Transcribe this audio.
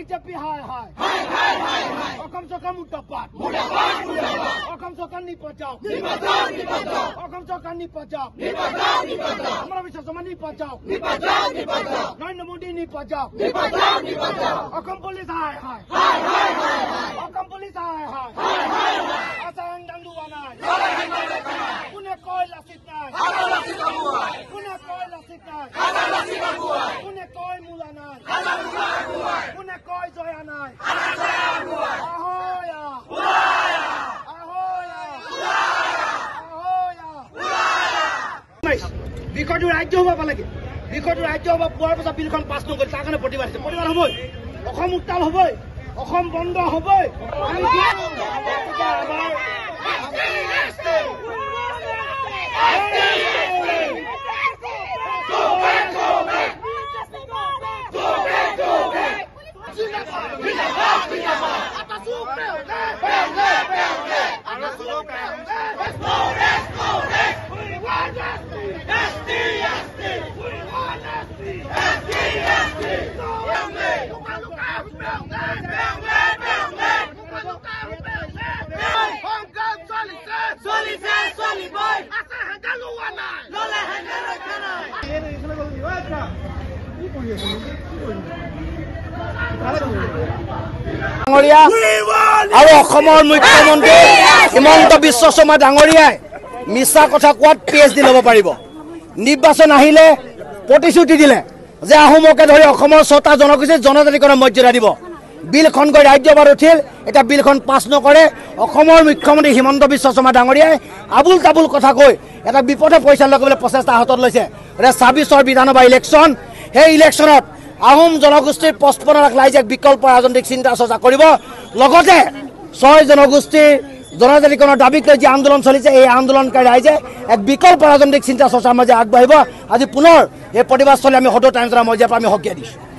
BJP হায় হায় অসম চৰকাৰ মুৰ্দাবাদ অসম চৰকাৰ নিপজাওক অসম চৰকাৰ নিপজাওক আমরা বিশ্বসমান নিপজাওক নরেন্দ্র মোদী নিপজাওক অসম পুলিশ হায় হায় অসম পুলিশ হায় হায় আসাম দাঙ্গুয়া নাই কোনে কয় লাচিত নাই কোনে কয় লাচিত নাই কোনে কয় মুলা নাই কোনে কয় জয়া নাই ahoya ahoya ahoya বিষয়টো ৰাজ্য হ'ব লাগে বিষয়টো ৰাজ্য হ'ব পোৱাৰ পিছত বিলখন পাছ নকৰি তাৰ কাৰণে প্ৰতিবাদ আছে প্ৰতিবাদ হ'বই অসম উত্তাল হ'বই অসম বন্ধ হ'বই আৰু অসমৰ মুখ্যমন্ত্ৰী হিমন্ত বিশ্ব শৰ্মা ডাঙৰীয়াই মিছা কথা কোৱাত PhD ল'ব পাৰিব নিৰ্বাচন আহিলে প্ৰতিশ্ৰুতি দিলে যে আহোমকে ধৰি অসমৰ 6টা জনগোষ্ঠীৰ জনজাতিকৰণৰ মৰ্যাদা দিব বিলখন গৈ ৰাজ্যসভাত উঠিল এতিয়া বিলখন পাছ নকৰে অসমৰ মুখ্যমন্ত্ৰী হিমন্ত বিশ্ব শৰ্মা ডাঙৰীয়াই আবুল তাবুল কথা কৈ এটা বিপদে পৰিচালনা কৰিবলৈ প্ৰচেষ্টা হাতত লৈছে 26ৰ বিধানসভা ইলেকশ্যন সেই ইলেকশ্যনত আহোম জনগোষ্ঠীৰ 55 লাখ ৰাইজে বিকল্প ৰাজনৈতিক চিন্তা চৰ্চা কৰিব লগতে 6 জনগোষ্ঠীৰ জনজাতিকৰণৰ দাবীক লৈ যে আন্দোলন চলিছে এই আন্দোলনকাৰী ৰাইজে এক বিকল্প ৰাজনৈতিক চিন্তা চৰ্চাৰ মাজে আগবাঢ়িব আজি পুনৰ এই প্ৰতিবাদস্থলী আমি সদৌ টাইমছৰ মজিয়াৰ পৰা আমি হকিয়াই দিছোঁ।